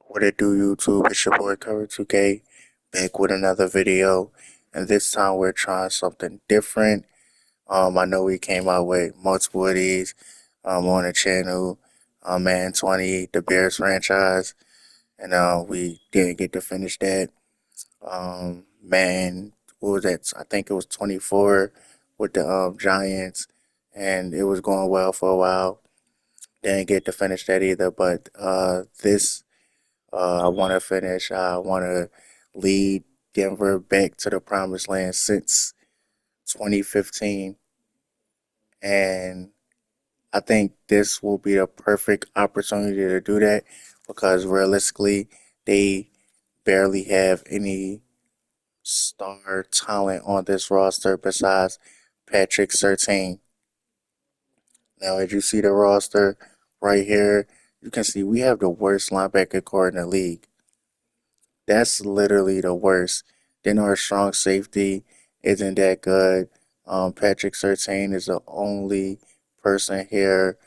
What it do, YouTube? It's your boy Cover 2K back with another video, and this time we're trying something different. I know we came out with multiple of these on the channel, Man 20, the Bears franchise, and we didn't get to finish that. Man, what was that? I think it was 24 with the Giants, and it was going well for a while. Didn't get to finish that either, but this I want to finish. I want to lead Denver back to the promised land since 2015. And I think this will be the perfect opportunity to do that because realistically, they barely have any star talent on this roster besides Patrick Surtain. Now, as you see the roster right here, you can see we have the worst linebacker core in the league. That's literally the worst. Then our strong safety isn't that good. Patrick Surtain is the only person here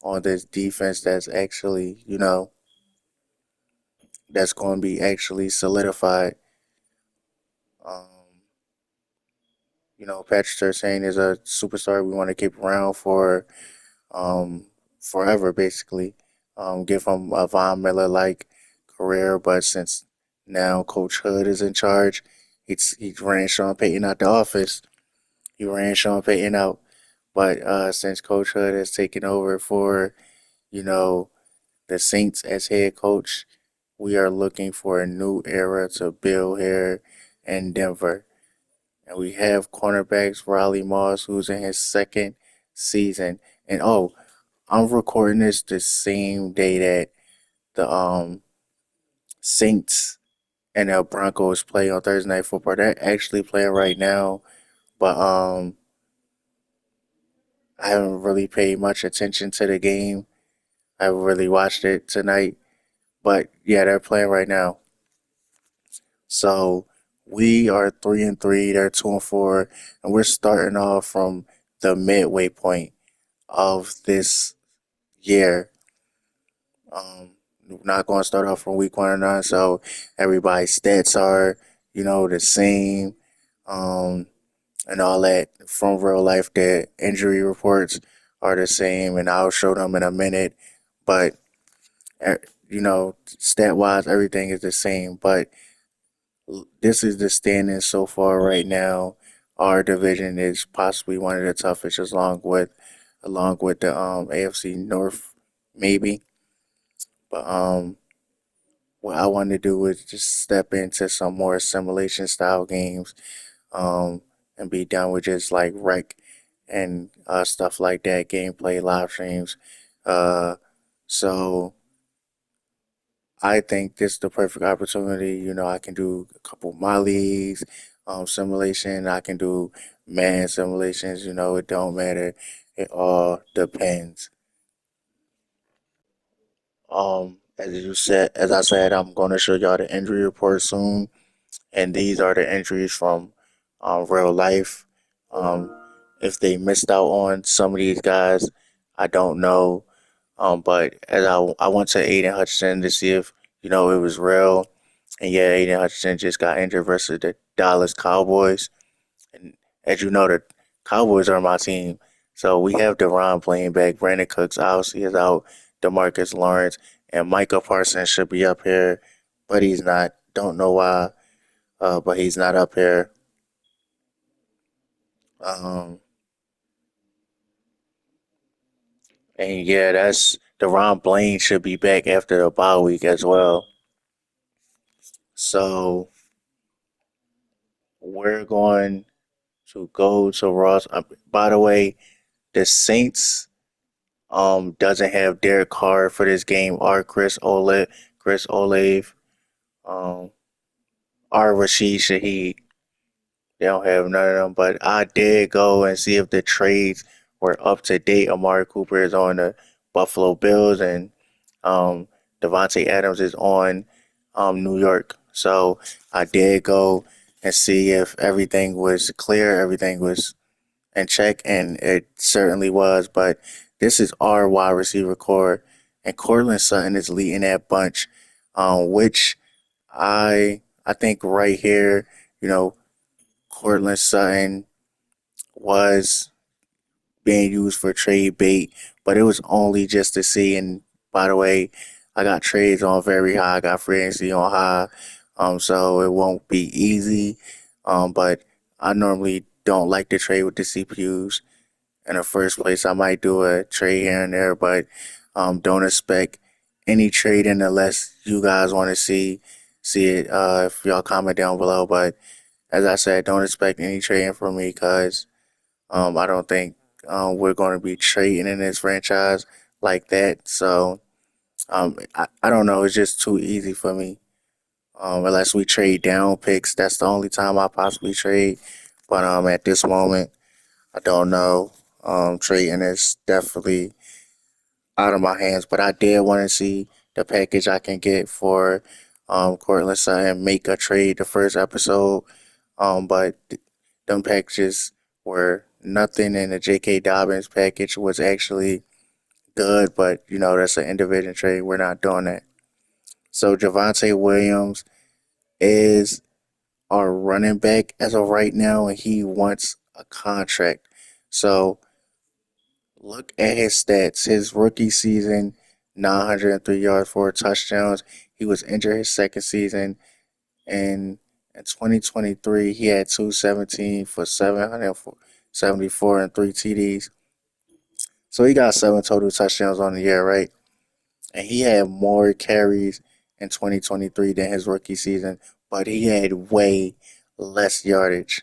on this defense that's actually, that's going to be actually solidified. Um, Patrick Surtain is a superstar we want to keep around for um, forever, basically. Give him a Von Miller like career, but since now Coach Hood is in charge, he ran Sean Payton out the office. He ran Sean Payton out, but since Coach Hood has taken over for you know the Saints as head coach, we are looking for a new era to build here in Denver. And we have cornerbacks Riley Moss, who's in his second season. And oh, I'm recording this the same day that the Saints and the Broncos play on Thursday Night Football. They're actually playing right now, but I haven't really paid much attention to the game. I haven't really watched it tonight, but yeah, they're playing right now. So we are 3-3. They're 2-4, and we're starting off from the midway point of this year. Um, not going to start off from week 1 or 9, so everybody's stats are, the same, um, and all that from real life. The injury reports are the same, and I'll show them in a minute. But stat wise, everything is the same. But this is the standing so far right now. Our division is possibly one of the toughest, along with the AFC North, maybe. But what I want to do is just step into some more simulation style games, and be done with just like rec and stuff like that, gameplay live streams. Uh, so I think this is the perfect opportunity. I can do a couple of my leagues, simulation. I can do man simulations. It don't matter. It all depends. As I said, I'm going to show y'all the injury report soon, and these are the injuries from real life. Um, if they missed out on some of these guys, I don't know. But as I went to Aiden Hutchinson to see if it was real, and yeah, Aiden Hutchinson just got injured versus the Dallas Cowboys, and as you know, the Cowboys are my team. So we have Deron playing back. Brandon Cooks obviously is out. Demarcus Lawrence and Micah Parsons should be up here, but he's not. Don't know why, but he's not up here. Um, and yeah, that's Deron Blaine should be back after the bye week as well. So we're going to go to Ross. By the way, the Saints doesn't have Derek Carr for this game or Chris Olave, um, or Rashid Shaheed. They don't have none of them. But I did go and see if the trades were up to date. Amari Cooper is on the Buffalo Bills, and um, Devontae Adams is on New York. So I did go and see if everything was clear, everything was in check, and it certainly was. But this is our wide receiver core, and Cortland Sutton is leading that bunch. which I think right here, you know, Cortland Sutton was being used for trade bait, but it was only just to see. And by the way, I got trades on very high, I got free agency on high, so it won't be easy. But I normally don't like to trade with the CPUs in the first place. I might do a trade here and there, but don't expect any trading unless you guys want to see it. If y'all comment down below, but as I said, don't expect any trading from me because I don't think we're going to be trading in this franchise like that. So I don't know. It's just too easy for me. Unless we trade down picks, that's the only time I possibly trade. But at this moment, I don't know. Trading is definitely out of my hands. But I did want to see the package I can get for Cortland Sutton, make a trade the first episode. But them packages were nothing, and the J.K. Dobbins package was actually good. But you know that's an individual trade. We're not doing that. So Javonte Williams is our running back as of right now, and he wants a contract. So look at his stats. His rookie season, 903 yards, 4 touchdowns. He was injured his second season, and in 2023 he had 217 for 774 and 3 TDs. So he got 7 total touchdowns on the year, right? And he had more carries in 2023 than his rookie season, but he had less yardage,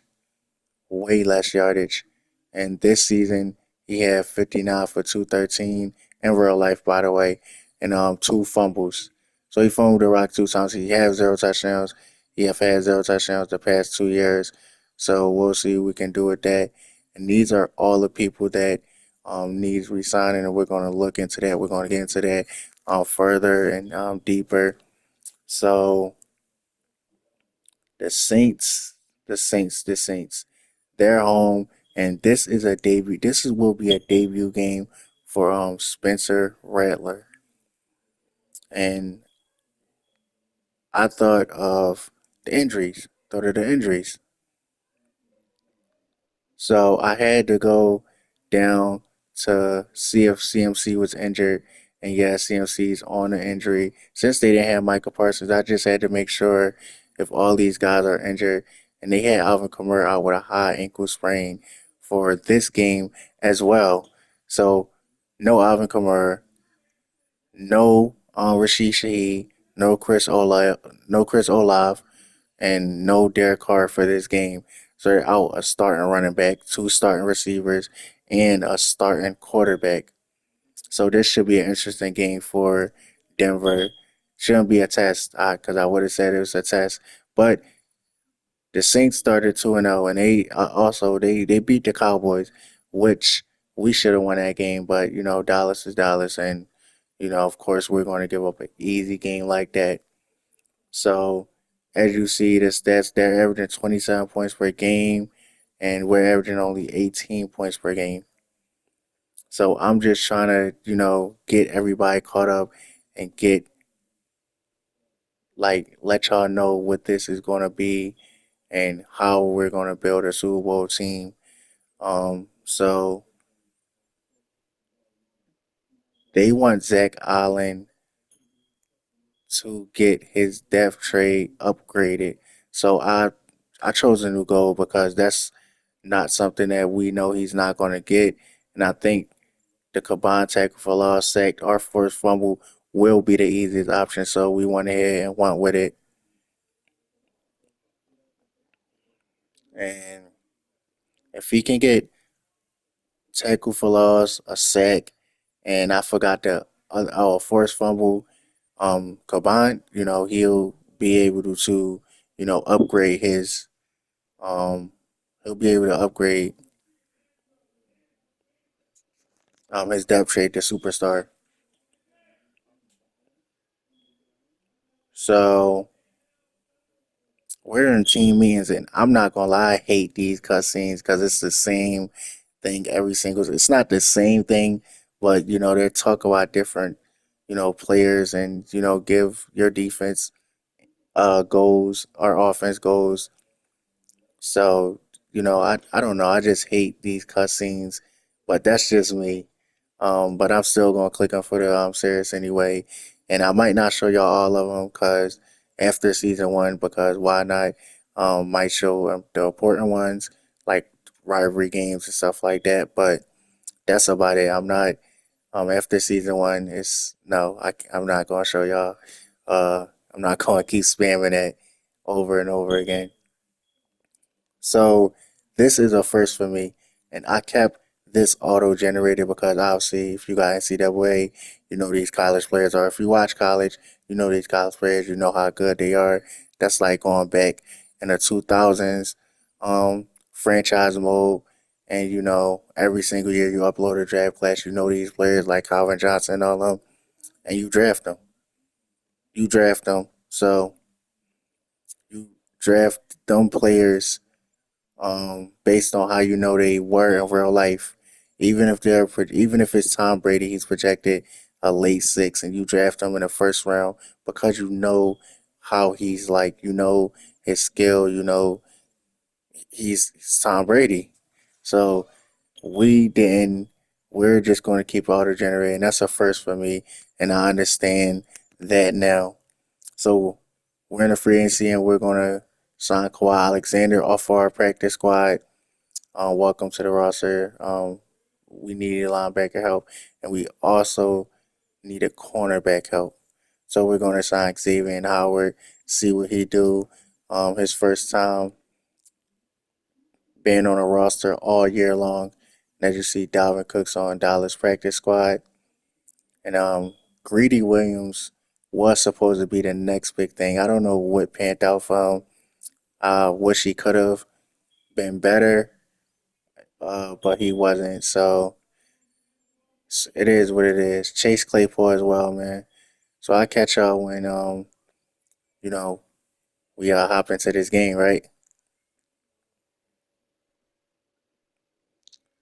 way less yardage. And this season, he had 59 for 213 in real life, by the way, and 2 fumbles. So he fumbled the rock 2 times. He has 0 touchdowns. He have had 0 touchdowns the past 2 years. So we'll see what we can do with that. And these are all the people that needs resigning, and we're going to look into that. We're going to get into that further and deeper. So the Saints, the Saints. They're home, and this is a debut. This is will be a debut game for Spencer Rattler, and I thought of the injuries. Thought of the injuries. So I had to go down to see if CMC was injured. And yeah, CMC's on the injury. Since they didn't have Michael Parsons, I just had to make sure if all these guys are injured. And they had Alvin Kamara out with a high ankle sprain for this game as well. So no Alvin Kamara, no Rashid Shaheed, no Chris Olave, and no Derek Carr for this game. So they're out a starting running back, 2 starting receivers, and a starting quarterback. So this should be an interesting game for Denver. Shouldn't be a test because I would have said it was a test. But the Saints started 2-0, and they also they beat the Cowboys, which we should have won that game. But you know Dallas is Dallas, and you know of course we're going to give up an easy game like that. So, as you see, the stats, they're averaging 27 points per game, and we're averaging only 18 points per game. So, I'm just trying to, get everybody caught up and let y'all know what this is going to be and how we're going to build a Super Bowl team. So they want Zach Allen to get his depth trade upgraded. So I chose a new goal because that's not something that we know he's not going to get. And I think the combined tackle for loss, sack, or forced fumble will be the easiest option. So we went ahead and went with it. And if he can get tackle for loss, a sack, and I forgot the forced fumble combined, he'll be able to upgrade his he'll be able to upgrade his depth trade to superstar. So we're in team meetings, and I'm not gonna lie, I hate these cutscenes because it's the same thing every single. It's not the same thing, but they talk about different. players and give your defense goals, our offense goals. So, I don't know. I just hate these cutscenes, but that's just me. But I'm still gonna click on for the series anyway, and I might not show y'all all of them because after season one, because why not? Might show the important ones like rivalry games and stuff like that. But that's about it. I'm not after season one. It's no, I'm not gonna show y'all. I'm not gonna keep spamming it over and over again. So this is a first for me, and I kept this auto generated because obviously, if you got NCAA, you know these college players are. If you watch college, you know these college players. You know how good they are. That's like going back in the 2000s, franchise mode, and every single year you upload a draft class. You know these players like Calvin Johnson and all of them, and you draft them. You draft them. So you draft them players based on how you know they were in real life. Even if it's Tom Brady, he's projected a late six, and you draft him in the first round because you know how he's like, his skill, he's Tom Brady. So we didn't. We're just going to keep auto generating. That's a first for me, and I understand that now. So we're in a free agency, and we're going to sign Kawhi Alexander off our practice squad. Welcome to the roster. We needed linebacker help, and we also needed cornerback help. So we're going to sign Xavier Howard, see what he do. His first time being on a roster all year long. And as you see, Dalvin Cook's on Dallas practice squad, and Greedy Williams was supposed to be the next big thing. I don't know what panned out for him. Wish he could have been better, but he wasn't. So it is what it is. Chase Claypool as well, man. So I catch y'all when you know we hop into this game, right?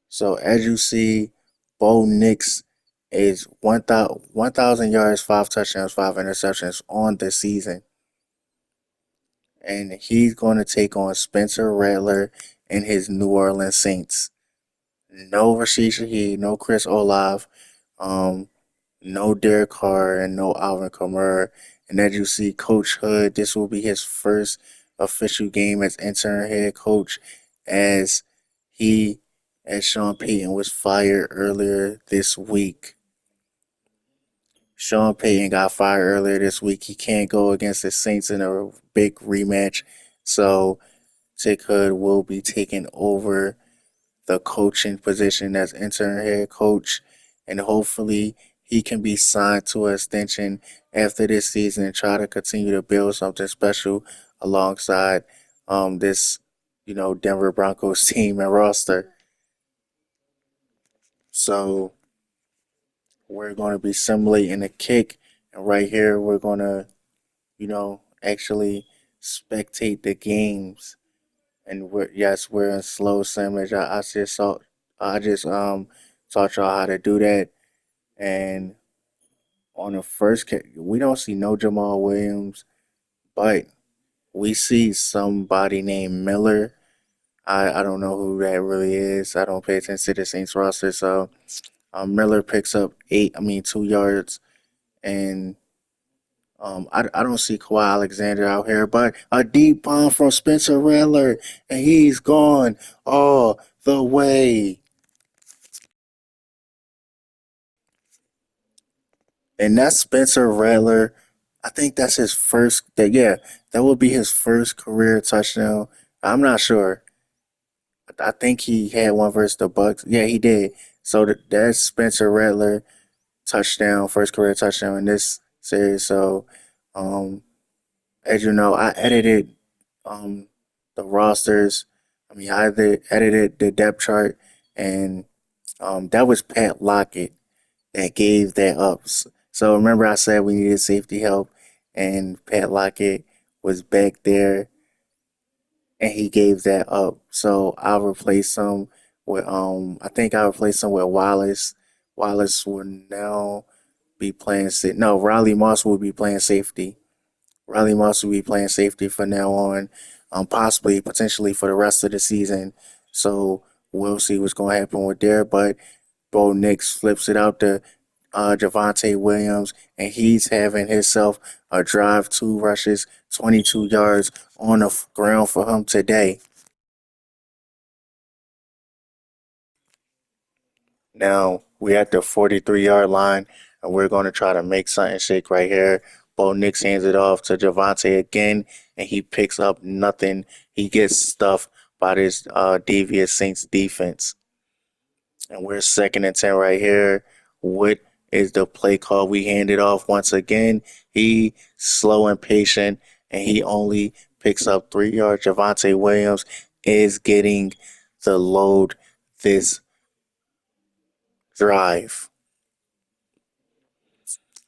So as you see, Bo Nix is 1,000 yards, 5 touchdowns, 5 interceptions on the season, and he's going to take on Spencer Rattler and his New Orleans Saints. No Rashid Shaheed, no Chris Olave, um, no Derek Carr, and no Alvin Kamara. And as you see, Coach Hood, this will be his first official game as interim head coach, as he, as Sean Payton was fired earlier this week. Sean Payton got fired earlier this week. He can't go against the Saints in a big rematch. So Tick Hood will be taking over the coaching position as interim head coach, and hopefully he can be signed to an extension after this season and try to continue to build something special alongside this Denver Broncos team and roster. So we're going to be simulating a kick, and right here we're going to actually spectate the games. And we're in slow simulation. I just taught y'all how to do that. And on the first kick, we don't see no Jamal Williams, but we see somebody named Miller. I don't know who that really is. I don't pay attention to the Saints roster. So Miller picks up 2 yards, and I don't see Kawhi Alexander out here, but a deep bomb from Spencer Rattler, and he's gone all the way. And that's Spencer Rattler. I think that's his first. That would be his first career touchdown. I'm not sure. I think he had one versus the Bucks. Yeah, he did. So that's Spencer Rattler touchdown, first career touchdown in this series. So, um, as you know, I edited um the rosters. Edited the depth chart, and that was Pat Lockett that gave that up. So remember, I said we needed safety help, and Pat Lockett was back there, and he gave that up. So I'll replace him with I think I'll replace him with Wallace. Wallace will now be playing no, Riley Moss will be playing safety. Riley Moss will be playing safety from now on, possibly potentially for the rest of the season. So we'll see what's going to happen with there. But Bo Nix flips it out to Javonte Williams, and he's having himself a drive, two rushes, 22 yards on the ground for him today. Now we at the 43-yard line, and we're going to try to make something shake right here. Bo Nix hands it off to Javante again, and he picks up nothing. He gets stuffed by this devious Saints defense. And we're 2nd and 10 right here. What is the play call? We hand it off once again. He slow and patient, and he only picks up 3 yards. Javante Williams is getting the load this drive.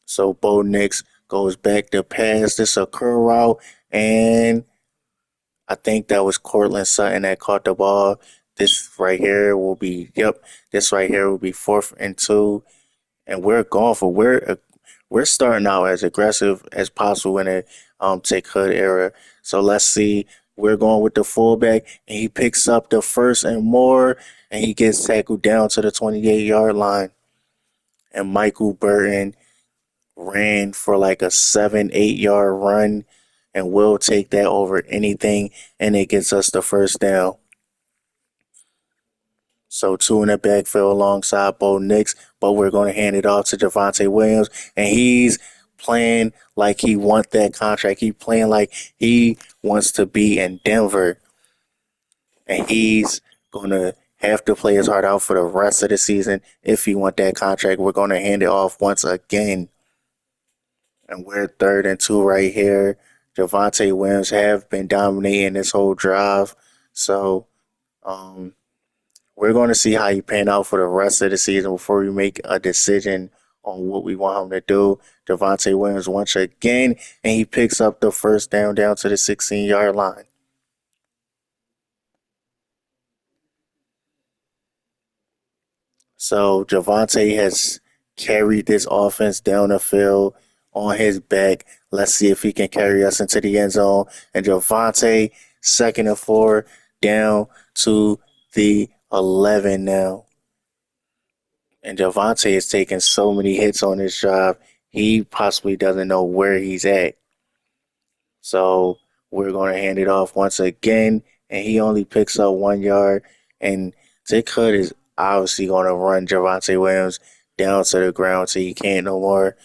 So Bo Nix goes back to pass. This a curl route, and I think that was Cortland Sutton that caught the ball. This right here will be This right here will be 4th and 2, and we're going for we're starting out as aggressive as possible in the take hood era. So let's see. We're going with the fullback, and he picks up the first and more, and he gets tackled down to the 28-yard line. And Michael Burton ran for like a 7, 8 yard run, and we'll take that over anything, and it gets us the first down. So two in the backfield alongside Bo Nix, but we're going to hand it off to Javante Williams, and he's playing like he wants that contract. He's playing like he wants to be in Denver, and he's going to have to play his heart out for the rest of the season if he wants that contract. We're going to hand it off once again. And we're 3rd and 2 right here. Javante Williams have been dominating this whole drive. So um, we're going to see how he pan out for the rest of the season before we make a decision on what we want him to do. Javante Williams once again, and he picks up the first down to the 16-yard line. So Javante has carried this offense down the field on his back. Let's see if he can carry us into the end zone. And Javante, 2nd and 4, down to the 11 now. And Javante is taking so many hits on this drive, he possibly doesn't know where he's at. So we're going to hand it off once again, and he only picks up 1 yard. And Dick Hood is obviously going to run Javante Williams down to the ground so he can't no more.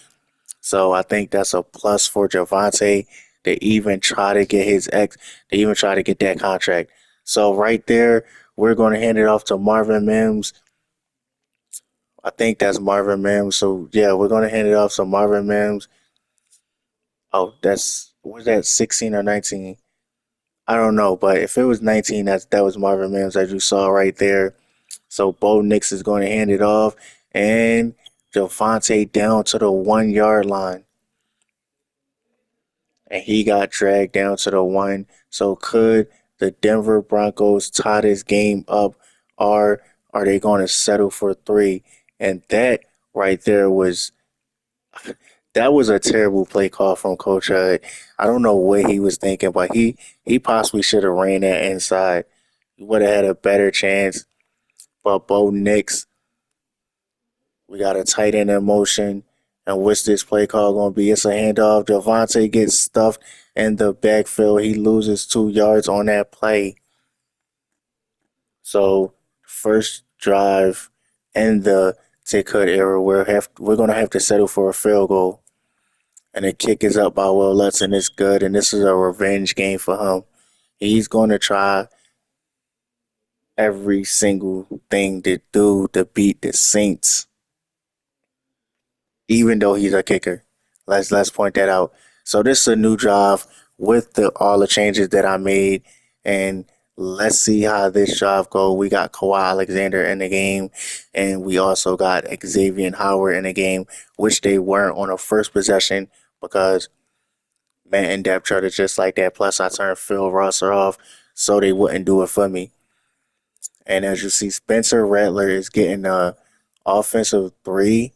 So I think that's a plus for Javante to even try to get to even try to get that contract. So right there, we're going to hand it off to Marvin Mims. I think that's Marvin Mims. So yeah, we're going to hand it off to Marvin Mims. Oh, was that 16 or 19? I don't know, but if it was 19, that was Marvin Mims as you saw right there. So Bo Nix is going to hand it off, and Javante down to the 1 yard line, and he got dragged down to the one. So could the Denver Broncos tie this game up, or are they going to settle for three? And that right there was a terrible play call from Coach Hud. I don't know what he was thinking, but he possibly should have ran that inside. He would have had a better chance. But Bo Nix, we got a tight end in motion. And what's this play call going to be? It's a handoff. Javante gets stuffed in the backfield. He loses 2 yards on that play. So first drive in the take cut era, we're going to have to settle for a field goal. And the kick is up by Will Lutz, and it's good. And this is a revenge game for him. He's going to try every single thing to do to beat the Saints, even though he's a kicker. Let's point that out. So this is a new drive with all the changes that I made, and let's see how this drive go. We got Kawhi Alexander in the game, and we also got Xavier Howard in the game, which they weren't on the first possession because Madden depth chart is just like that. Plus, I turned Phil Rosser off so they wouldn't do it for me. And as you see, Spencer Rattler is getting a offensive 3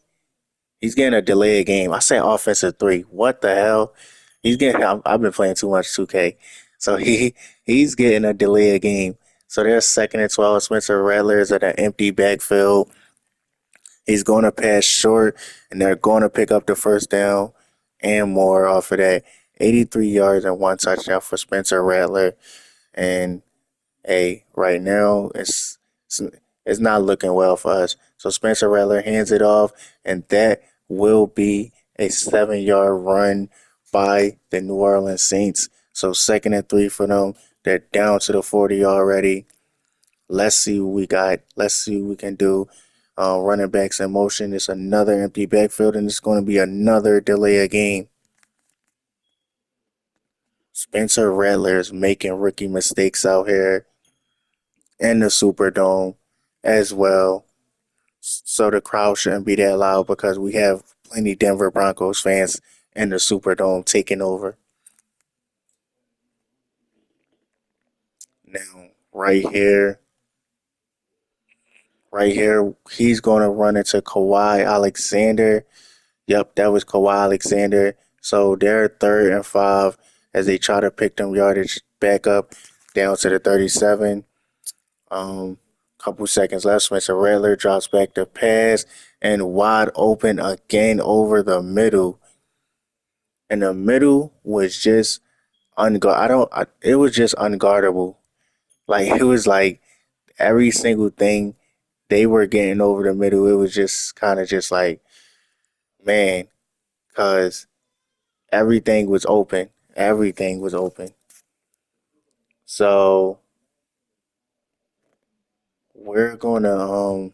He's getting a delay of game. I said offensive three. What the hell? He's getting. I've been playing too much 2K, so he's getting a delay of game. So they're second and 12. Spencer Rattler is at an empty backfield. He's going to pass short, and they're going to pick up the first down and more off of that. 83 yards and one touchdown for Spencer Rattler. And hey, right now it's it's not looking well for us. So Spencer Rattler hands it off, and that will be a 7 yard run by the New Orleans Saints. So second and three for them. They're down to the 40 already. Let's see what we got. Let's see what we can do. Running backs in motion. It's another empty backfield, and it's going to be another delay of game. Spencer Rattler is making rookie mistakes out here in the Superdome as well. So the crowd shouldn't be that loud because we have plenty Denver Broncos fans in the Superdome taking over. Now, right here, he's going to run into Kawhi Alexander. Yep, that was Kawhi Alexander. So they're 3rd and 5 as they try to pick them yardage back up down to the 37. Couple seconds left. Spencer Rattler drops back the pass and wide open again over the middle. And the middle was just unguard. It was just unguardable. Like it was like every single thing they were getting over the middle. It was just kind of just like man, cause everything was open. Everything was open. So we're gonna um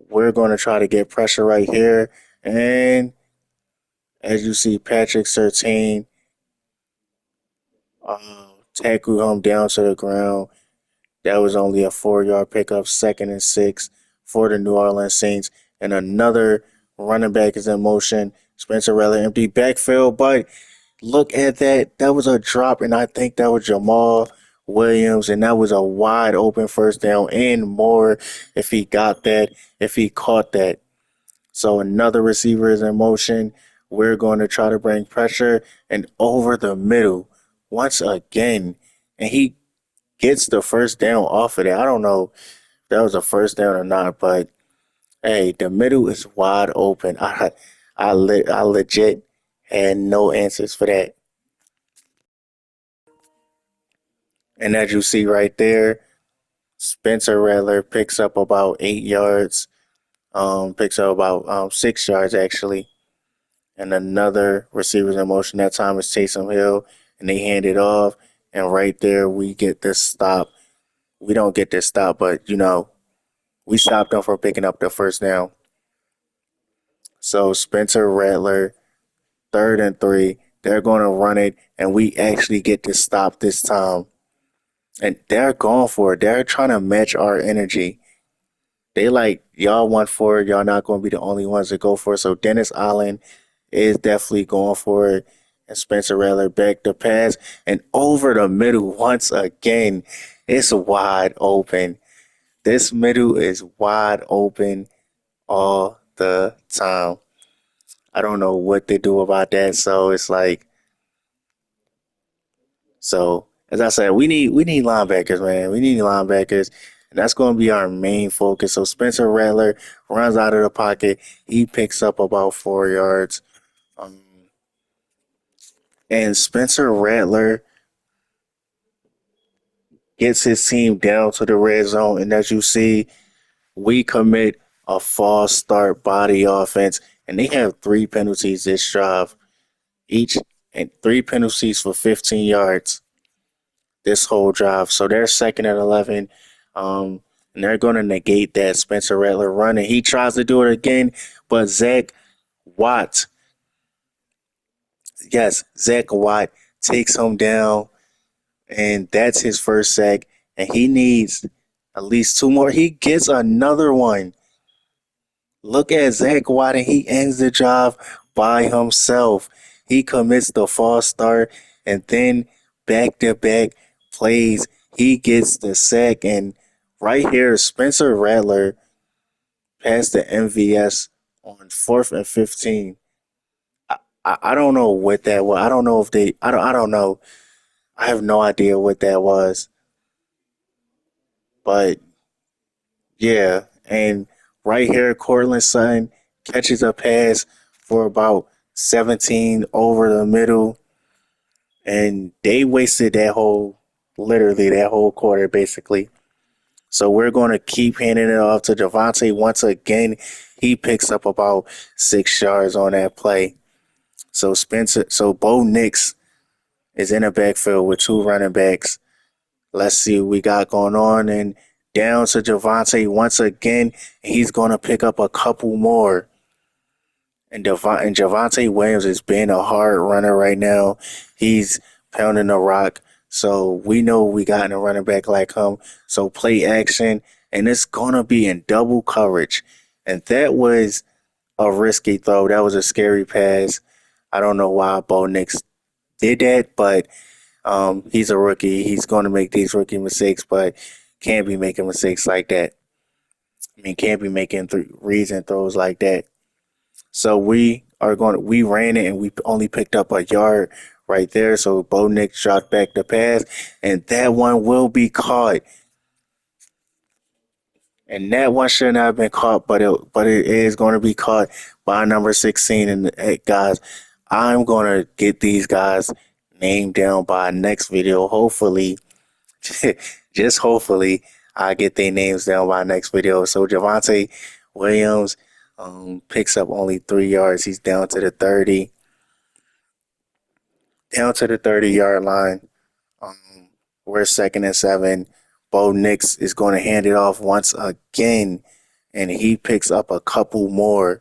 we're gonna try to get pressure right here. And as you see, Patrick Sertain tackled him down to the ground. That was only a 4 yard pickup, 2nd and 6 for the New Orleans Saints. And another running back is in motion. Spencer Rattler empty backfield, but look at that. That was a drop, and I think that was Jamal Williams, and that was a wide open first down and more if he got that, if he caught that. So another receiver is in motion. We're going to try to bring pressure and over the middle once again. And he gets the first down off of that. I don't know if that was a first down or not, but hey, the middle is wide open. I legit had no answers for that. And as you see right there, Spencer Rattler picks up about 8 yards. Picks up about 6 yards actually. And another receiver's in motion. That time is Taysom Hill, and they hand it off. And right there, we get this stop. We don't get this stop, but we stopped them from picking up the first down. So Spencer Rattler, 3rd and 3. They're going to run it, and we actually get to stop this time. And they're going for it. They're trying to match our energy. They like, y'all want for it. Y'all not going to be the only ones to go for it. So Dennis Allen is definitely going for it. And Spencer Rattler back the pass and over the middle once again. It's wide open. This middle is wide open all the time. I don't know what they do about that. So it's like, so as I said, we need linebackers, man. We need linebackers, and that's going to be our main focus. So Spencer Rattler runs out of the pocket. He picks up about 4 yards, um, and Spencer Rattler gets his team down to the red zone. And as you see, we commit a false start body offense, and they have 3 penalties this drive, each and 3 penalties for 15 yards. This whole drive. So they're 2nd and 11. And they're going to negate that Spencer Rattler run. And he tries to do it again, but Watt, Zach Watt takes him down, and that's his first sack. And he needs at least two more. He gets another one. Look at Zach Watt, and he ends the drive by himself. He commits the false start, and then back to back plays, he gets the sack. And right here, Spencer Rattler passed the MVS on 4th and 15. I don't know what that was. I don't know if they. I don't know. I have no idea what that was. But yeah, and right here, Cortland Sutton catches a pass for about 17 over the middle, and they wasted literally that whole quarter, basically. So we're going to keep handing it off to Javante once again. He picks up about 6 yards on that play. So Bo Nix is in the backfield with two running backs. Let's see what we got going on. And down to Javante once again. He's going to pick up a couple more. And Javante Williams is being a hard runner right now. He's pounding the rock. So we know we got in a running back like him. So play action. And it's going to be in double coverage. And that was a risky throw. That was a scary pass. I don't know why Bo Nix did that, but he's a rookie. He's going to make these rookie mistakes, but can't be making mistakes like that. I mean, can't be making reason throws like that. So we ran it and we only picked up a yard right there. So Bo Nix shot back the pass, and that one will be caught. And that one should not have been caught, but it is going to be caught by number 16. And guys, I'm going to get these guys named down by next video. Hopefully, just hopefully, I get their names down by next video. So Javante Williams picks up only 3 yards. He's down to the 30-yard line. Um, we're 2nd and 7. Bo Nix is going to hand it off once again, and he picks up a couple more.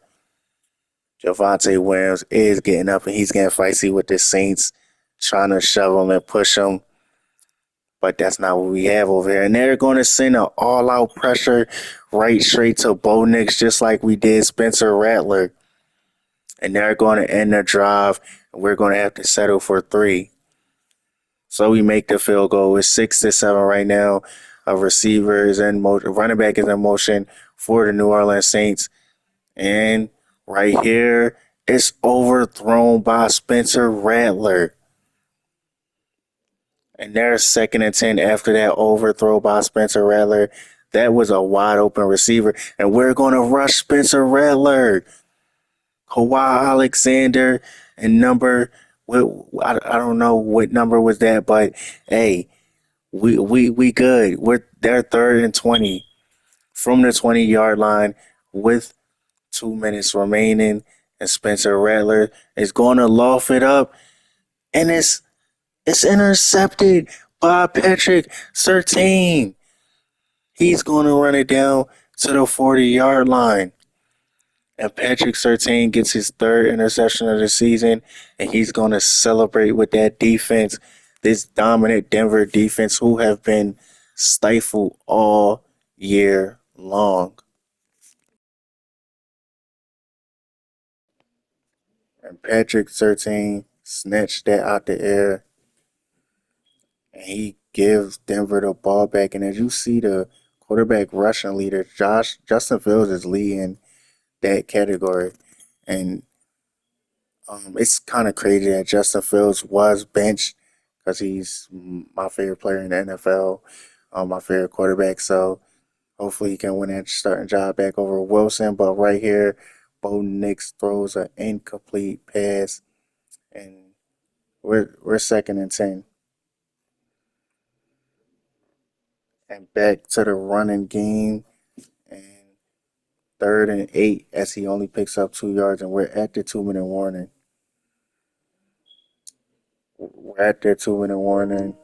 Javante Williams is getting up, and he's getting feisty with the Saints, trying to shove him and push him. But that's not what we have over here. And they're going to send an all-out pressure right straight to Bo Nix, just like we did Spencer Rattler. And they're going to end the drive, and we're going to have to settle for 3. So we make the field goal. It's 6-7 right now. A receiver is in motion, running back is in motion for the New Orleans Saints. And right here, it's overthrown by Spencer Rattler. And there's 2nd and 10 after that overthrow by Spencer Rattler. That was a wide open receiver. And we're going to rush Spencer Rattler. Kawhi Alexander and I don't know what number was that, but hey, we good. They're 3rd and 20 from the 20-yard line with 2 minutes remaining. And Spencer Rattler is going to loft it up. And it's intercepted by Patrick Surtain. He's going to run it down to the 40-yard line. And Patrick Surtain gets his 3rd interception of the season, and he's going to celebrate with that defense, this dominant Denver defense who have been stifled all year long. And Patrick Surtain snatched that out the air, and he gives Denver the ball back. And as you see, the quarterback rushing leader, Justin Fields, is leading that category. And it's kind of crazy that Justin Fields was benched because he's my favorite player in the NFL, my favorite quarterback. So hopefully he can win that starting job back over Wilson. But right here, Bo Nix throws an incomplete pass, and we're 2nd and 10. And back to the running game, and 3rd and 8 as he only picks up 2 yards, and we're at the 2 minute warning. We're at the 2 minute warning.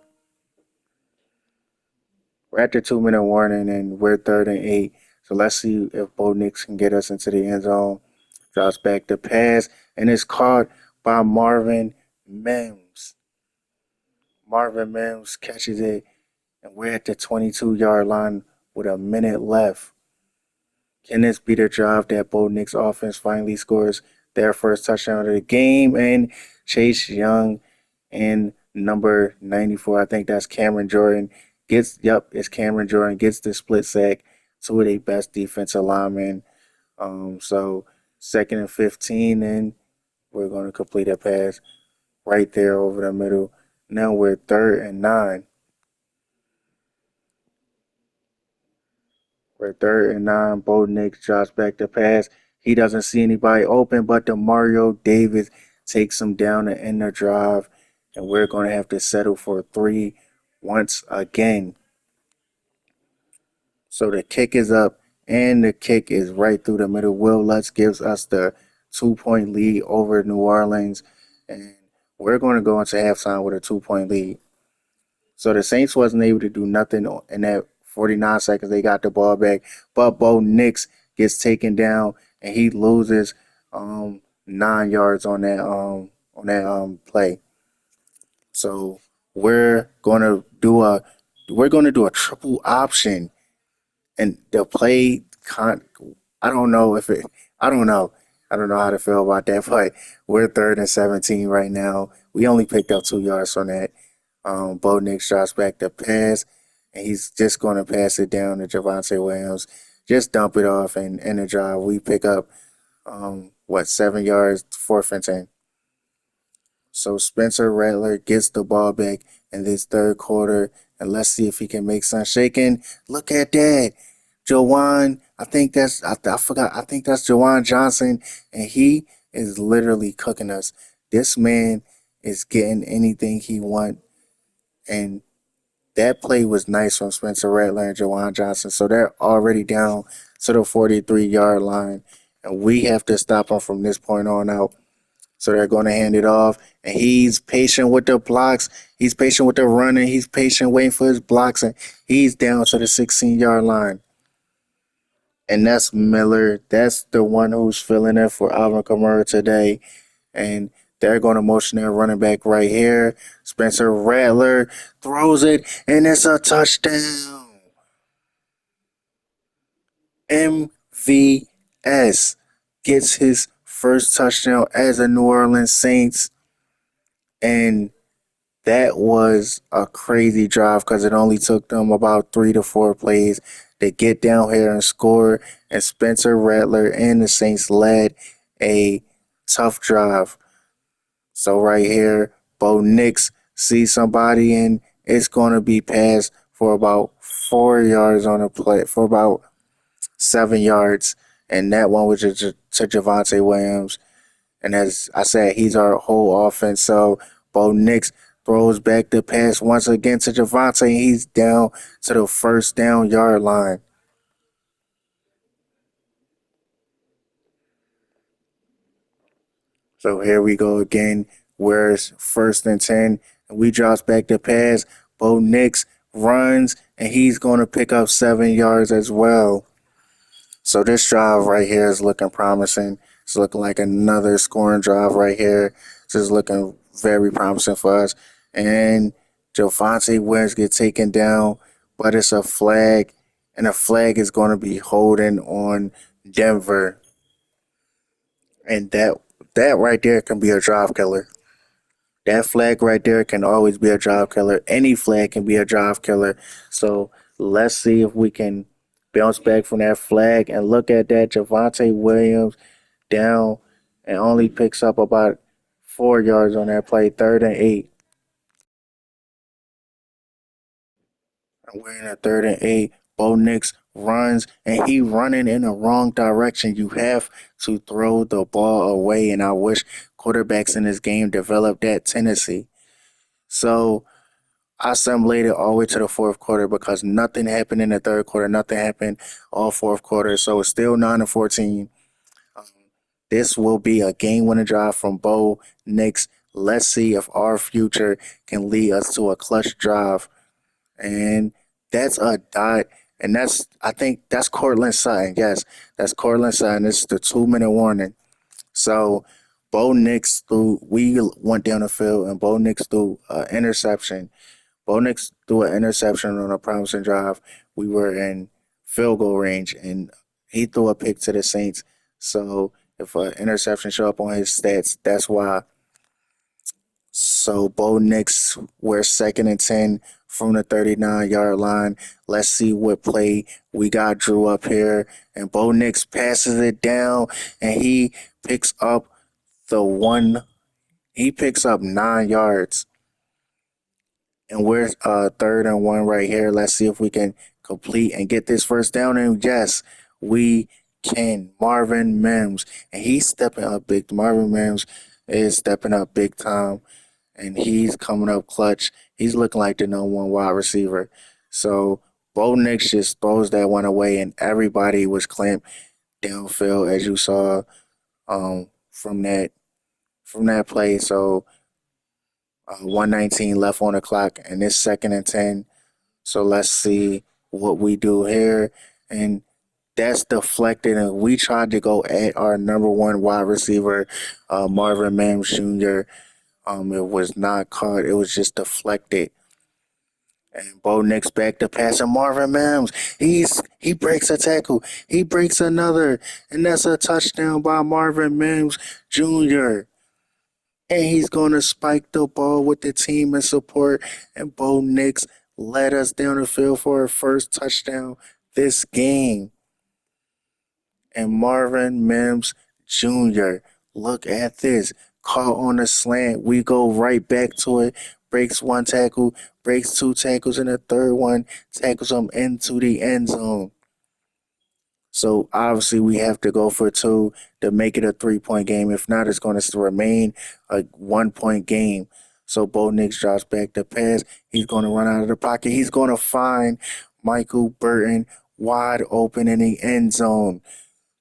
We're at the 2 minute warning, and we're 3rd and 8. So let's see if Bo Nix can get us into the end zone. Drops back the pass, and it's caught by Marvin Mims. Marvin Mims catches it, and we're at the 22-yard line with a minute left. Can this be the drive that Bo Nix offense finally scores their first touchdown of the game? And Chase Young and number 94, I think that's Cameron Jordan, it's Cameron Jordan, gets the split sack, two of their best defensive linemen. So Second and 15, and we're going to complete a pass right there over the middle. Now we're 3rd and 9. We're 3rd and 9. Bo Nix drops back the pass. He doesn't see anybody open, but Mario Davis takes him down to end the drive, and we're going to have to settle for three once again. So the kick is up, and the kick is right through the middle. Will Lutz gives us the 2 point lead over New Orleans, and we're going to go into halftime with a 2 point lead. So the Saints wasn't able to do nothing in that 49 seconds. They got the ball back, but Bo Nix gets taken down, and he loses 9 yards on that play. So we're gonna do a triple option, and the play con. I don't know if it. I don't know. I don't know how to feel about that, but we're 3rd and 17 right now. We only picked up 2 yards from that. Bo Nix drops back the pass, and he's just going to pass it down to Javonte Williams. Just dump it off, and in the drive, we pick up, 7 yards, 4th and 10. So Spencer Rattler gets the ball back in this third quarter, and let's see if he can make some shaking. Look at that. Jawan, I forgot, I think that's Jawan Johnson, and he is literally cooking us. This man is getting anything he wants, and that play was nice from Spencer Rattler and Jawan Johnson. So they're already down to the 43-yard line, and we have to stop them from this point on out. So they're going to hand it off, and he's patient with the blocks. He's patient with the running. He's patient waiting for his blocks, and he's down to the 16-yard line. And that's Miller. That's the one who's filling in for Alvin Kamara today. And they're going to motion their running back right here. Spencer Rattler throws it, and it's a touchdown. MVS gets his first touchdown as a New Orleans Saints. And that was a crazy drive because it only took them about 3 to 4 plays to get down here and score. And Spencer Rattler and the Saints led a tough drive. So right here, Bo Nix sees somebody, and it's going to be passed for about 4 yards on a play, for about 7 yards. And that one was to Javonte Williams. And as I said, he's our whole offense. So Bo Nix throws back the pass once again to Javonte. He's down to the first down yard line. So here we go again. Where's 1st and 10? And we drops back the pass. Bo Nix runs, and he's going to pick up 7 yards as well. So this drive right here is looking promising. It's looking like another scoring drive right here. This is looking very promising for us. And Javonte Williams gets taken down, but it's a flag, and a flag is going to be holding on Denver. And that right there can be a drive killer. That flag right there can always be a drive killer. Any flag can be a drive killer. So let's see if we can bounce back from that flag, and look at that. Javonte Williams down and only picks up about 4 yards on that play, 3rd and 8. And we're in a 3rd and 8. Bo Nix runs, and he running in the wrong direction. You have to throw the ball away, and I wish quarterbacks in this game developed that tendency. So I assimilated all the way to the fourth quarter because nothing happened in the third quarter. Nothing happened all fourth quarter. So it's still 9-14. Um, this will be a game-winning drive from Bo Nix. Let's see if our future can lead us to a clutch drive. And that's a dot. And I think that's Cortland Sutton. Yes, that's Cortland Sutton. This is the 2-minute warning. So Bo Nix we went down the field, and Bo Nix threw an interception. Bo Nix threw an interception on a promising drive. We were in field goal range, and he threw a pick to the Saints. So if an interception show up on his stats, that's why. So Bo Nix, we're 2nd and 10 from the 39-yard line. Let's see what play we got Drew up here. And Bo Nix passes it down and picks up the one. He picks up 9 yards. And we're third and one right here. Let's see if we can complete and get this first down. And yes, we can. Marvin Mims. And he's stepping up big. Marvin Mims is stepping up big time. And he's coming up clutch. He's looking like the number one wide receiver. So Bo Nix just throws that one away, and everybody was clamped downfield as you saw from that play. So 119 left on the clock, and it's 2nd and 10. So let's see what we do here. And that's deflected, and we tried to go at our number one wide receiver, Marvin Mims Jr. It was not caught. It was just deflected. And Bo Nix back to pass, and Marvin Mims, he breaks a tackle. He breaks another, and that's a touchdown by Marvin Mims Jr. And he's going to spike the ball with the team and support. And Bo Nix led us down the field for our first touchdown this game. And Marvin Mims Jr., look at this. Caught on a slant. We go right back to it. Breaks one tackle, breaks two tackles, and the third one tackles him into the end zone. So obviously we have to go for two to make it a 3-point game. If not, it's going to remain a 1-point game. So Bo Nix drops back to pass. He's going to run out of the pocket. He's going to find Michael Burton wide open in the end zone.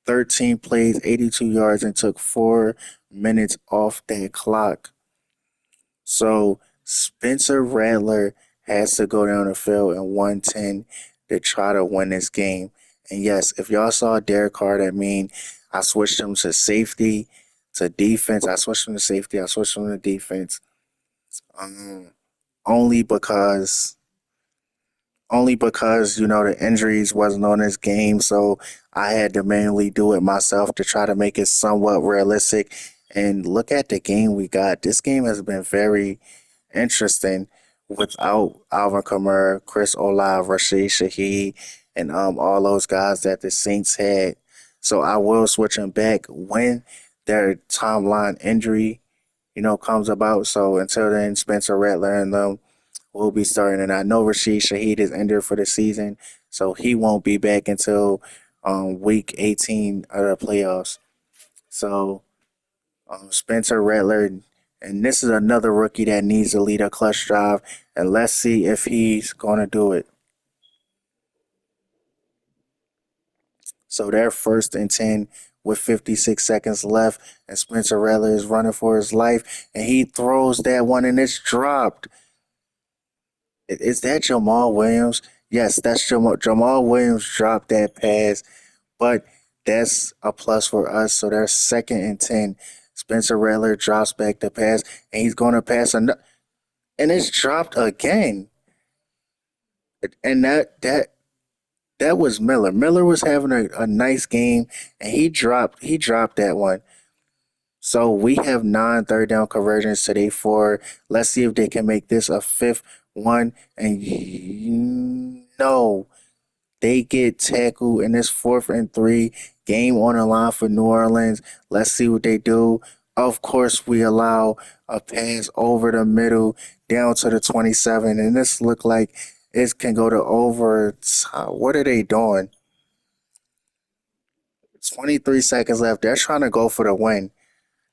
13 plays, 82 yards, and took 4 minutes off that clock. So Spencer Rattler has to go down the field in 110 to try to win this game. And yes, if y'all saw Derek Carr, that mean I switched him to safety, to defense. I switched him to safety. I switched him to defense. Um, only because the injuries wasn't on this game, so I had to manually do it myself to try to make it somewhat realistic. And look at the game we got. This game has been very interesting without Alvin Kamara, Chris Olave, Rashid Shaheed, and all those guys that the Saints had. So I will switch them back when their timeline injury, comes about. So until then, Spencer Rattler and them will be starting. And I know Rashid Shaheed is injured for the season, so he won't be back until week 18 of the playoffs. So Spencer Rattler, and this is another rookie that needs to lead a clutch drive, and let's see if he's going to do it. So they're 1st and 10 with 56 seconds left, and Spencer Rattler is running for his life, and he throws that one, and it's dropped. Is that Jamal Williams? Yes, that's Jamal Williams dropped that pass, but that's a plus for us. So they're 2nd and 10. Spencer Rattler drops back to pass, and he's going to pass another, and it's dropped again. And that was Miller. Miller was having a nice game, and he dropped that one. So we have 9 third down conversions today. 4. Let's see if they can make this a 5th one. And no, they get tackled in this 4th and 3. Game on the line for New Orleans. Let's see what they do. Of course, we allow a pass over the middle down to the 27. And this looked like it can go to over. What are they doing? 23 seconds left. They're trying to go for the win.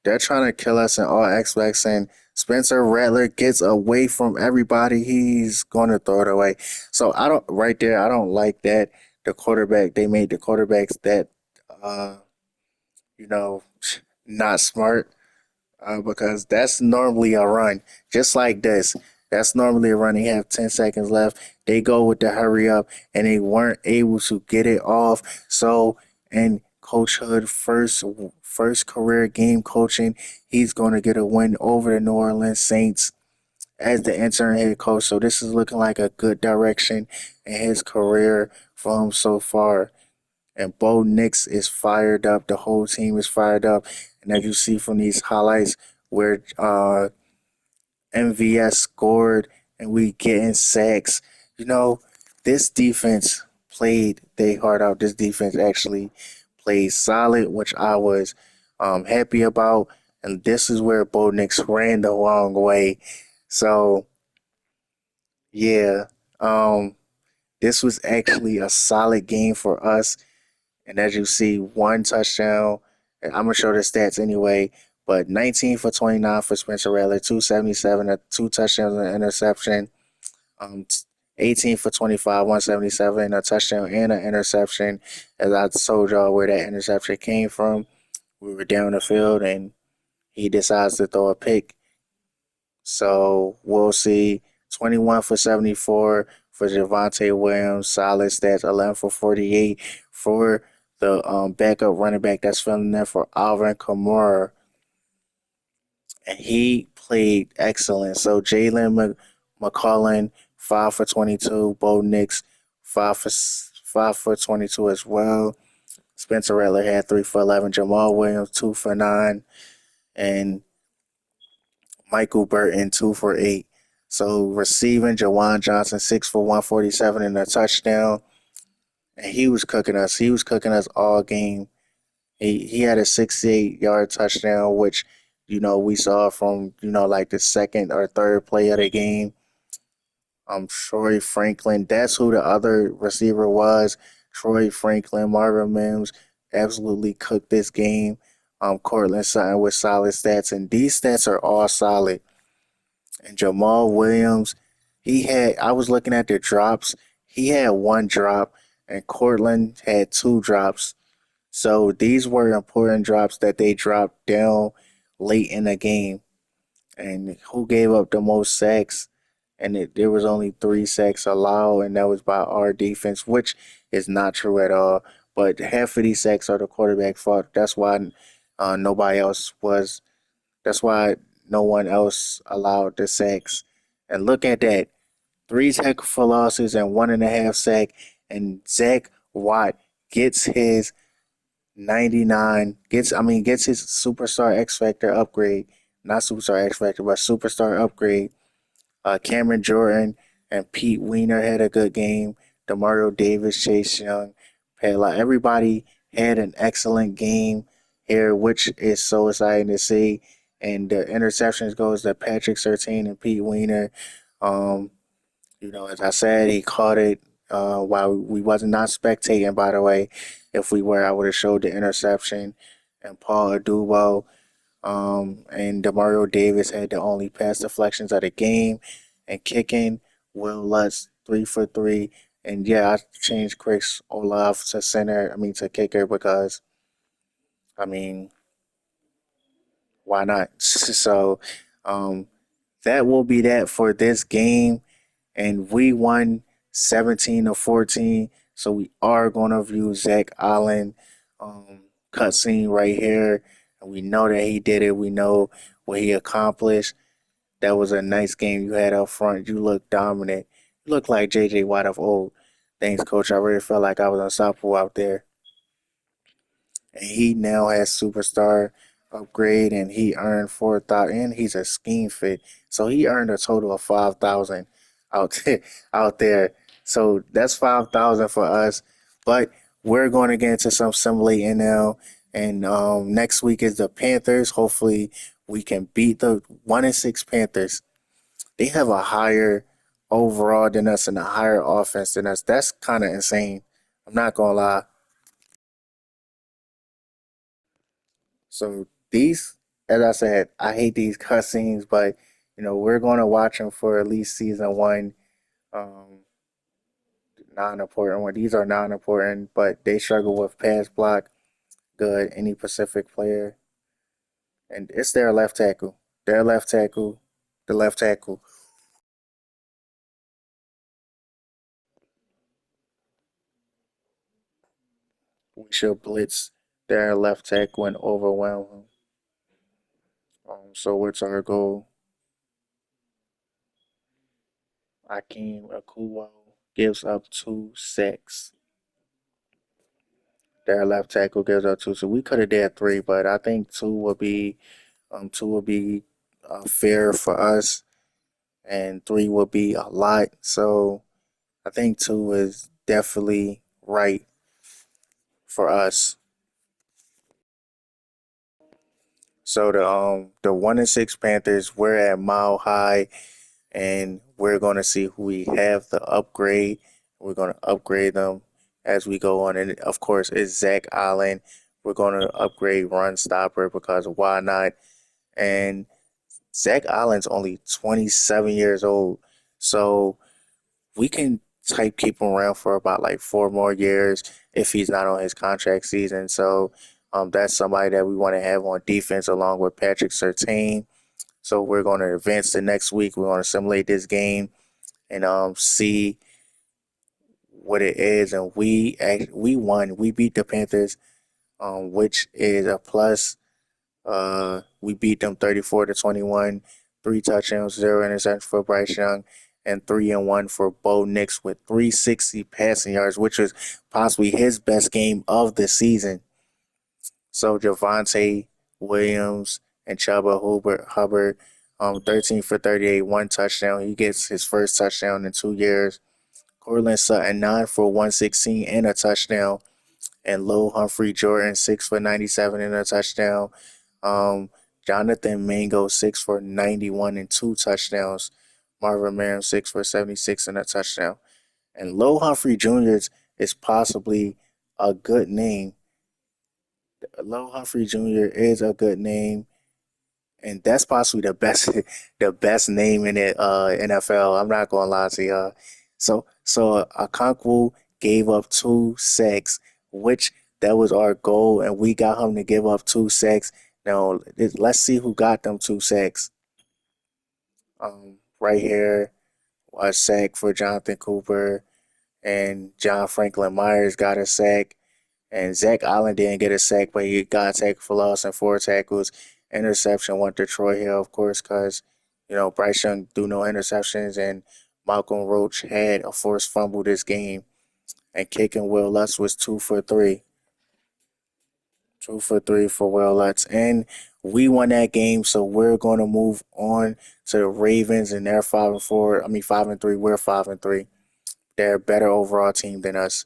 They're trying to kill us in all aspects, and Spencer Rattler gets away from everybody. He's going to throw it away. So I don't like that. They made the quarterbacks that, uh, you know, not smart, because that's normally a run, just like this. That's normally a run. They have 10 seconds left. They go with the hurry up, and they weren't able to get it off. So, and Coach Hood first career game coaching, he's going to get a win over the New Orleans Saints as the interim head coach. So this is looking like a good direction in his career for him so far. And Bo Nix is fired up. The whole team is fired up. And as you see from these highlights where MVS scored and we getting sacks. You know, this defense played their heart out. This defense actually played solid, which I was happy about. And this is where Bo Nix ran the wrong way. So yeah, um, this was actually a solid game for us. And as you see, one touchdown. And I'm gonna show the stats anyway. But 19 for 29 for Spencer Rattler, 277, two touchdowns and an interception. Um, 18 for 25, 177, a touchdown and an interception. As I told y'all where that interception came from, we were down the field and he decides to throw a pick. So we'll see. 21 for 74 for Javonte Williams. Solid stats. 11 for 48 for the backup running back that's filling in for Alvin Kamara. And he played excellent. So Jalen McCollin, 5 for 22. Bo Nix, 5 for 22 as well. Spencer Rattler had 3 for 11. Jamal Williams, 2 for 9. And Michael Burton, 2 for 8. So receiving, Jawan Johnson, 6 for 147 and a touchdown. And he was cooking us. He was cooking us all game. He had a 68-yard touchdown, which, we saw from, like the second or third play of the game. Troy Franklin, that's who the other receiver was. Troy Franklin, Marvin Mims absolutely cooked this game. Cortland Sutton with solid stats, and these stats are all solid. And Jamal Williams, I was looking at the drops. He had one drop, and Cortland had two drops. So these were important drops that they dropped down late in the game. And who gave up the most sacks? And there was only 3 sacks allowed, and that was by our defense, which is not true at all. But half of these sacks are the quarterback fault. Nobody else was. That's why no one else allowed the sacks. And look at that. 3 tackle for losses and 1.5 sack. And Zach Watt gets his 99, gets his superstar X Factor upgrade. Not superstar X Factor, but superstar upgrade. Cameron Jordan and Pete Weiner had a good game. Demario Davis, Chase Young, everybody had an excellent game here, which is so exciting to see. And the interceptions goes to Patrick Surtain and Pete Weiner. Um, as I said, he caught it while we wasn't not spectating. By the way, if we were, I would have showed the interception. And Paul Adubo and Demario Davis had the only pass deflections of the game. And kicking, Will Lutz 3 for 3. And yeah, I changed Chris Olaf to center. To kicker because I mean, why not? So, um, that will be that for this game. And we won 17-14. So we are going to view Zach Allen cutscene right here. And we know that he did it. We know what he accomplished. That was a nice game you had up front. You looked dominant. You looked like J.J. Watt of old. Thanks, Coach. I really felt like I was unstoppable out there. And he now has superstar upgrade, and he earned 4,000. And he's a scheme fit, so he earned a total of 5,000 out there, out there. So that's 5,000 for us. But we're going to get into some Assembly NL, and next week is the Panthers. Hopefully, we can beat the 1-6 Panthers. They have a higher overall than us and a higher offense than us. That's kind of insane. I'm not gonna lie. So these, as I said, I hate these cutscenes, but we're going to watch them for at least season one. Um, Non-important one. These are non-important, but they struggle with pass block. Good, any Pacific player, and it's their left tackle. Their left tackle, the left tackle. We should blitz their left tackle and overwhelm him. So what's our goal? Akeem Akuo gives up 2 sacks. Their left tackle gives up 2, so we could have did 3, but I think 2 would be fair for us. and three would be a lot. So I think two is definitely right for us. So the 1-6 Panthers, we're at Mile High, and we're gonna see who we have to upgrade. We're gonna upgrade them as we go on, and of course, it's Zach Allen. We're gonna upgrade run stopper because why not? And Zach Allen's only 27 years old, so we can type keep him around for about like 4 more years if he's not on his contract season. So that's somebody that we want to have on defense along with Patrick Surtain. So we're going to advance to next week. We're going to simulate this game and see what it is. And we won. We beat the Panthers, which is a plus. We beat them 34-21, 3 touchdowns, 0 interceptions for Bryce Young, and 3-1 for Bo Nix with 360 passing yards, which was possibly his best game of the season. So Javonte Williams and Hubbard, 13 for 38, 1 touchdown. He gets his first touchdown in 2 years. Cortland Sutton, 9 for 116 and a touchdown. And Lil Humphrey Jordan, 6 for 97 and a touchdown. Um, Jonathan Mango, 6 for 91 and 2 touchdowns. Marvin Merriam, 6 for 76 and a touchdown. And Lil Humphrey Jr. is possibly a good name. Lil Humphrey Jr. is a good name, and that's possibly the best the best name in the NFL. I'm not gonna lie to y'all. So Okonkwo gave up 2 sacks, which that was our goal, and we got him to give up 2 sacks. Now let's see who got them 2 sacks. Right here, a sack for Jonathan Cooper, and John Franklin Myers got a sack. And Zach Allen didn't get a sack, but he got a tackle for loss and 4 tackles. Interception went to Troy Hill, of course, because, Bryce Young threw no interceptions, and Malcolm Roach had a forced fumble this game. And kicking Will Lutz was 2 for 3. 2 for 3 for Will Lutz. And we won that game, so we're going to move on to the Ravens, and they're 5-4. I mean, 5-3. We're 5-3. They're a better overall team than us.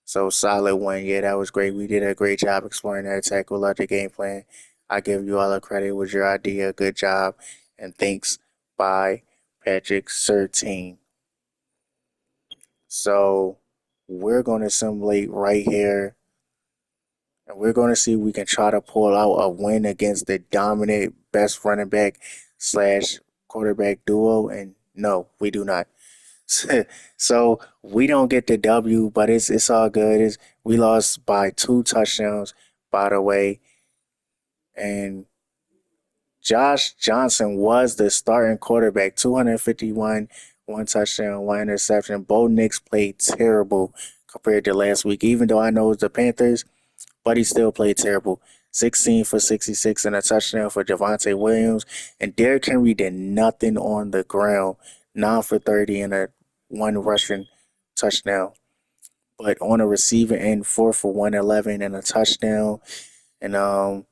So solid win. Yeah, that was great. We did a great job exploring that attack. We loved the game plan. I give you all the credit. It was your idea. Good job. And thanks by Patrick Surtain. So we're going to simulate right here. And we're going to see if we can try to pull out a win against the dominant best running back slash quarterback duo. And no, we do not. So we don't get the W, but it's all good. We lost by 2 touchdowns, by the way, and Josh Johnson was the starting quarterback. 251, 1 touchdown, 1 interception. Bo Nix played terrible compared to last week, even though I know it's the Panthers, but he still played terrible. 16 for 66 and a touchdown for Javonte Williams. And Derrick Henry did nothing on the ground. 9 for 30 and a 1 rushing touchdown. But on a receiving end, 4 for 111 and a touchdown. And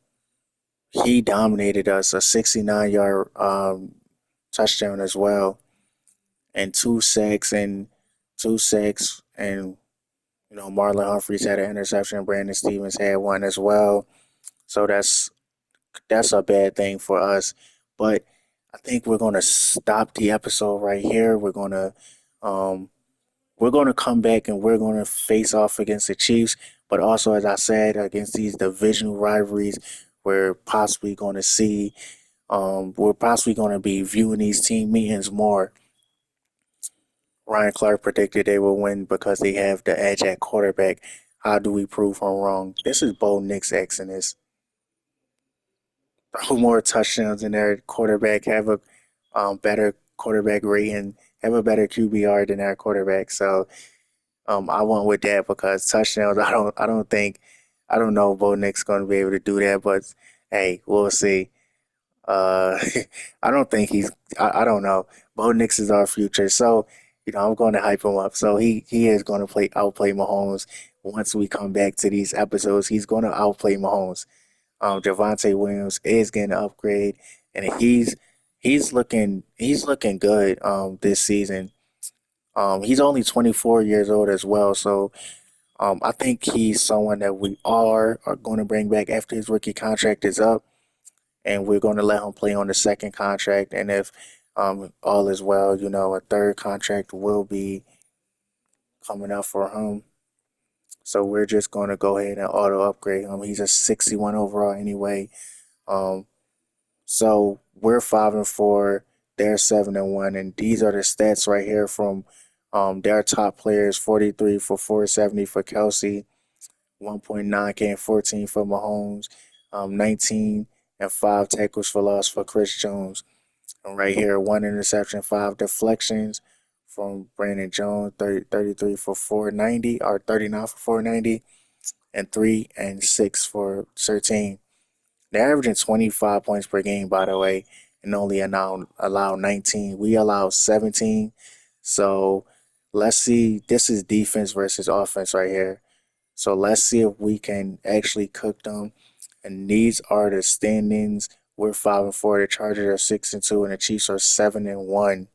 he dominated us, a 69-yard touchdown as well. And 2 sacks and Marlon Humphreys had an interception. Brandon Stevens had one as well. So that's a bad thing for us. But I think we're gonna stop the episode right here. We're gonna come back and we're gonna face off against the Chiefs, but also as I said, against these divisional rivalries, we're possibly gonna see we're possibly gonna be viewing these team meetings more. Ryan Clark predicted they will win because they have the edge at quarterback. How do we prove him wrong? This is Bo Nix asking this. Throw more touchdowns in their quarterback, have a better quarterback rating, have a better QBR than their quarterback. So I went with that because touchdowns. I don't know if Bo Nix going to be able to do that, but hey, we'll see. Uh, I don't think he's. I don't know. Bo Nix is our future, so I'm going to hype him up. So he is going to outplay Mahomes once we come back to these episodes. He's going to outplay Mahomes. Javonte Williams is getting an upgrade, and he's looking good this season. He's only 24 years old as well, so I think he's someone that we are going to bring back after his rookie contract is up, and we're going to let him play on the second contract. And if all is well, a third contract will be coming up for him. So we're just going to go ahead and auto upgrade him. He's a 61 overall anyway. Um, so we're 5-4. They're 7-1, and these are the stats right here from their top players: 43 for 470 for Kelsey, 1.9K and 14 for Mahomes, 19 and 5 tackles for loss for Chris Jones. And right here, one interception, 5 deflections from Brandon Jones, 33 for 490, or 39 for 490, and 3 and 6 for 13. They're averaging 25 points per game, by the way, and only allow 19. We allow 17. So let's see. This is defense versus offense right here. So let's see if we can actually cook them. And these are the standings. We're 5-4. The Chargers are 6-2, and the Chiefs are 7-1.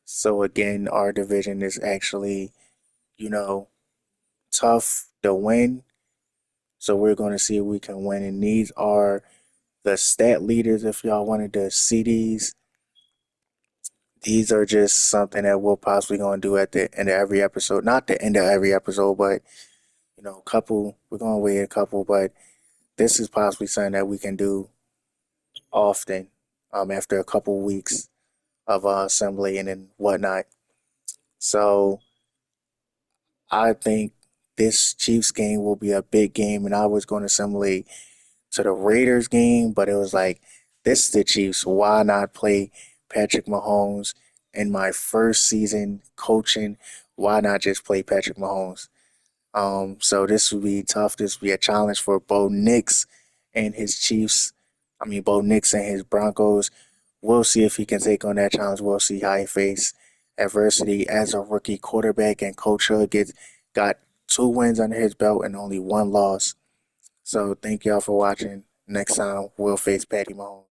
So again, our division is actually, you know, tough to win. So we're going to see if we can win. And these are the stat leaders. If y'all wanted to see these are just something that we're possibly going to do at the end of every episode. Not the end of every episode, but a couple. We're going to wait a couple, but this is possibly something that we can do often. After a couple weeks of assembly and whatnot. So I think this Chiefs game will be a big game, and I was going to assimilate to the Raiders game, but it was like, this is the Chiefs. Why not play Patrick Mahomes in my first season coaching? Why not just play Patrick Mahomes? So this would be tough. This would be a challenge for Bo Nix and his Chiefs. I mean, Bo Nix and his Broncos. We'll see if he can take on that challenge. We'll see how he faces adversity as a rookie quarterback. And Coach Hood got 2 wins under his belt and only 1 loss. So thank y'all for watching. Next time we'll face Patty Mahomes.